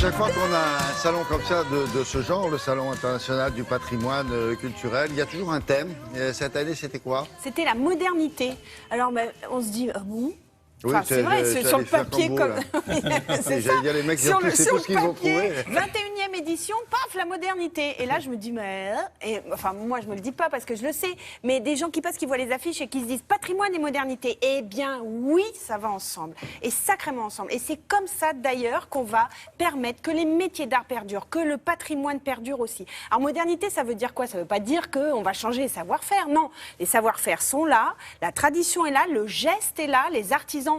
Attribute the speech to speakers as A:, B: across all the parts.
A: Chaque fois qu'on a un salon comme ça de ce genre, le Salon international du patrimoine culturel, il y a toujours un thème. Et cette année, c'était quoi?
B: C'était la modernité. Alors, on se dit, ah bon?
A: Oui,
B: enfin, c'est vrai, c'est sur le papier comme...
A: c'est ça. Il y a les mecs qui ont tout ce qu'ils vont trouver.
B: 21e édition, paf, la modernité. Et là, je me dis, mais... Et, enfin, moi, je me le dis pas parce que je le sais, mais des gens qui passent, qui voient les affiches et qui se disent patrimoine et modernité. Eh bien, oui, ça va ensemble. Et sacrément ensemble. Et c'est comme ça, d'ailleurs, qu'on va permettre que les métiers d'art perdurent, que le patrimoine perdure aussi. Alors, modernité, ça veut dire quoi? Ça veut pas dire qu'on va changer les savoir-faire. Non, les savoir-faire sont là, la tradition est là, le geste est là, les artisans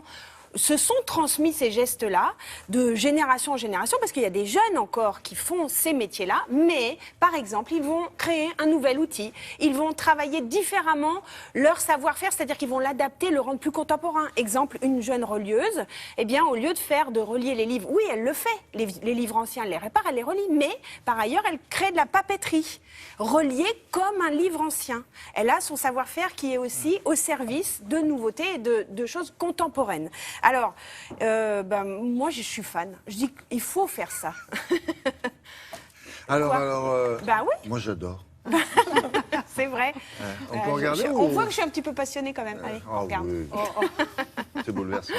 B: se sont transmis ces gestes-là de génération en génération, parce qu'il y a des jeunes encore qui font ces métiers-là, mais par exemple, ils vont créer un nouvel outil, ils vont travailler différemment leur savoir-faire, c'est-à-dire qu'ils vont l'adapter, le rendre plus contemporain. Exemple, une jeune relieuse, eh bien, au lieu de relier les livres, oui, elle le fait, les livres anciens, elle les répare, elle les relie, mais par ailleurs, elle crée de la papeterie, reliée comme un livre ancien. Elle a son savoir-faire qui est aussi au service de nouveautés et de choses contemporaines. Alors, moi, je suis fan. Je dis qu'il faut faire ça.
A: Alors,
B: oui.
A: Moi, j'adore.
B: C'est vrai.
A: On peut regarder
B: On voit que je suis un petit peu passionnée quand même. Allez, on regarde.
A: Oui. C'est bouleversant.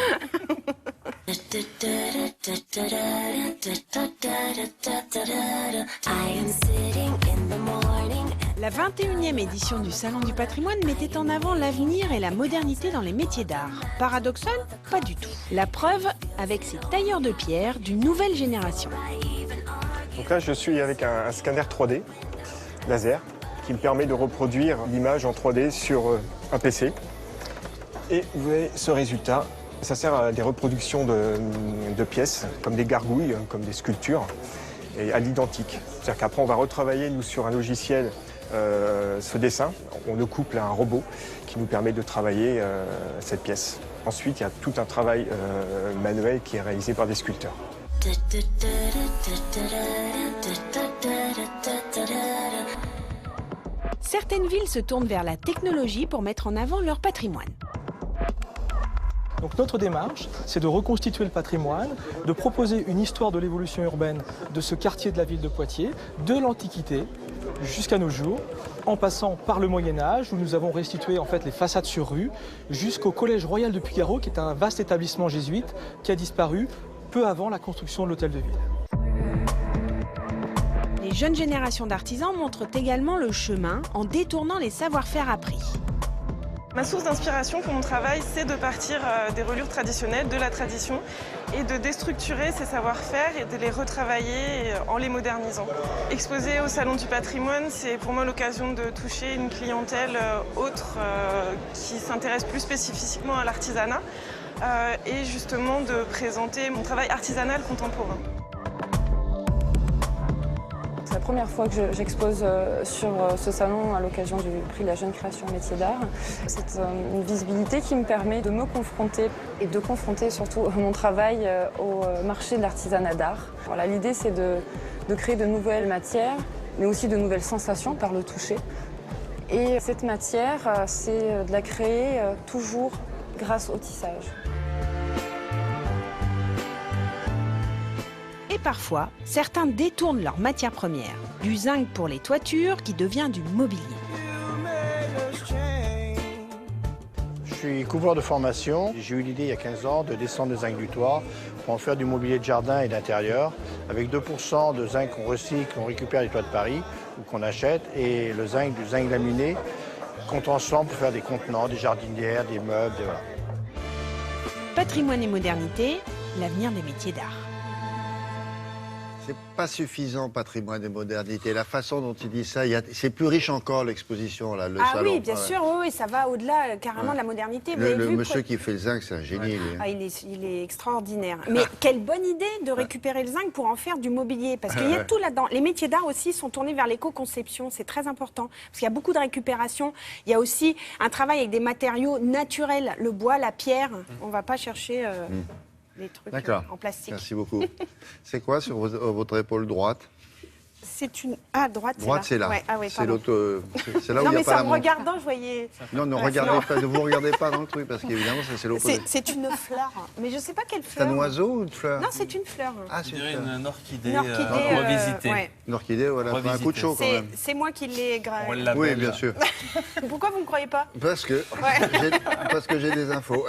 B: La 21e édition du Salon du patrimoine mettait en avant l'avenir et la modernité dans les métiers d'art. Paradoxal? Pas du tout. La preuve avec ces tailleurs de pierre d'une nouvelle génération.
C: Donc là, je suis avec un scanner 3D laser qui me permet de reproduire l'image en 3D sur un PC. Et vous voyez ce résultat. Ça sert à des reproductions de pièces, comme des gargouilles, comme des sculptures, et à l'identique. C'est-à-dire qu'après, on va retravailler, nous, sur un logiciel, ce dessin. On le couple à un robot qui nous permet de travailler cette pièce. Ensuite, il y a tout un travail manuel qui est réalisé par des sculpteurs.
B: Certaines villes se tournent vers la technologie pour mettre en avant leur patrimoine.
D: Donc notre démarche, c'est de reconstituer le patrimoine, de proposer une histoire de l'évolution urbaine de ce quartier de la ville de Poitiers, de l'Antiquité jusqu'à nos jours, en passant par le Moyen-Âge, où nous avons restitué en fait les façades sur rue, jusqu'au Collège Royal de Puygareau, qui est un vaste établissement jésuite qui a disparu peu avant la construction de l'hôtel de ville.
B: Les jeunes générations d'artisans montrent également le chemin en détournant les savoir-faire appris.
E: Ma source d'inspiration pour mon travail, c'est de partir des reliures traditionnelles, de la tradition, et de déstructurer ces savoir-faire et de les retravailler en les modernisant. Exposer au Salon du patrimoine, c'est pour moi l'occasion de toucher une clientèle autre qui s'intéresse plus spécifiquement à l'artisanat et justement de présenter mon travail artisanal contemporain.
F: C'est la première fois que j'expose sur ce salon à l'occasion du prix de la jeune création métier d'art. C'est une visibilité qui me permet de me confronter et de confronter surtout mon travail au marché de l'artisanat d'art. Voilà, l'idée c'est de créer de nouvelles matières, mais aussi de nouvelles sensations par le toucher. Et cette matière, c'est de la créer toujours grâce au tissage.
B: Et parfois, certains détournent leur matière première, du zinc pour les toitures qui devient du mobilier.
G: Je suis couvreur de formation. J'ai eu l'idée il y a 15 ans de descendre le zinc du toit pour en faire du mobilier de jardin et d'intérieur, avec 2% de zinc qu'on recycle, qu'on récupère des toits de Paris ou qu'on achète, et le zinc du zinc laminé qu'on transforme pour faire des contenants, des jardinières, des meubles, voilà.
B: Patrimoine et modernité, l'avenir des métiers d'art.
A: C'est pas suffisant, patrimoine et modernité. La façon dont il dit ça, c'est plus riche encore l'exposition, là, le salon.
B: Oui, bien sûr, oui, ça va au-delà carrément de la modernité.
A: Le monsieur qui fait le zinc, c'est un génie.
B: Ouais. Il est extraordinaire. Mais quelle bonne idée de récupérer le zinc pour en faire du mobilier. Parce qu'il y a tout là-dedans. Les métiers d'art aussi sont tournés vers l'éco-conception. C'est très important. Parce qu'il y a beaucoup de récupération. Il y a aussi un travail avec des matériaux naturels. Le bois, la pierre. On ne va pas chercher... les trucs en plastique.
A: Merci beaucoup. C'est quoi sur votre épaule droite?
B: C'est une... Ah, à droite,
A: Droite, c'est là.
B: Ouais. Ah, ouais,
A: c'est
B: pardon.
A: l'autre. C'est là où
B: Non,
A: il n'y a
B: mais
A: pas
B: ça,
A: la
B: en me
A: montre.
B: regardant, je voyais...
A: Non, ne
B: Ouais,
A: regardez
B: non.
A: pas, ne vous regardez pas dans le truc parce qu'évidemment, c'est l'opposé.
B: C'est une fleur. Mais je sais pas quelle
A: C'est
B: fleur.
A: un oiseau ou une fleur?
B: Non, c'est une fleur.
A: Ah,
H: Je
A: c'est une
H: dirais
A: fleur.
H: une orchidée,
B: Une orchidée.
H: revisitée.
B: Ouais.
A: Une orchidée, voilà, pas un coup de chaud quand même.
B: C'est moi qui l'ai
H: On
B: gravé.
H: l'appelle-
A: Oui, bien sûr.
B: Pourquoi vous ne croyez pas?
A: Parce que j'ai des infos.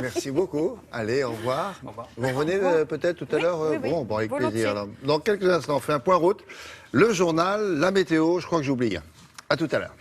A: Merci beaucoup. Allez, au revoir. Vous revenez peut-être tout à l'heure.
B: oui, oui.
A: Bon, avec
B: Volontiers.
A: plaisir. Alors, dans quelques instants, on fait un point route. Le journal, la météo, je crois que j'oublie. À tout à l'heure.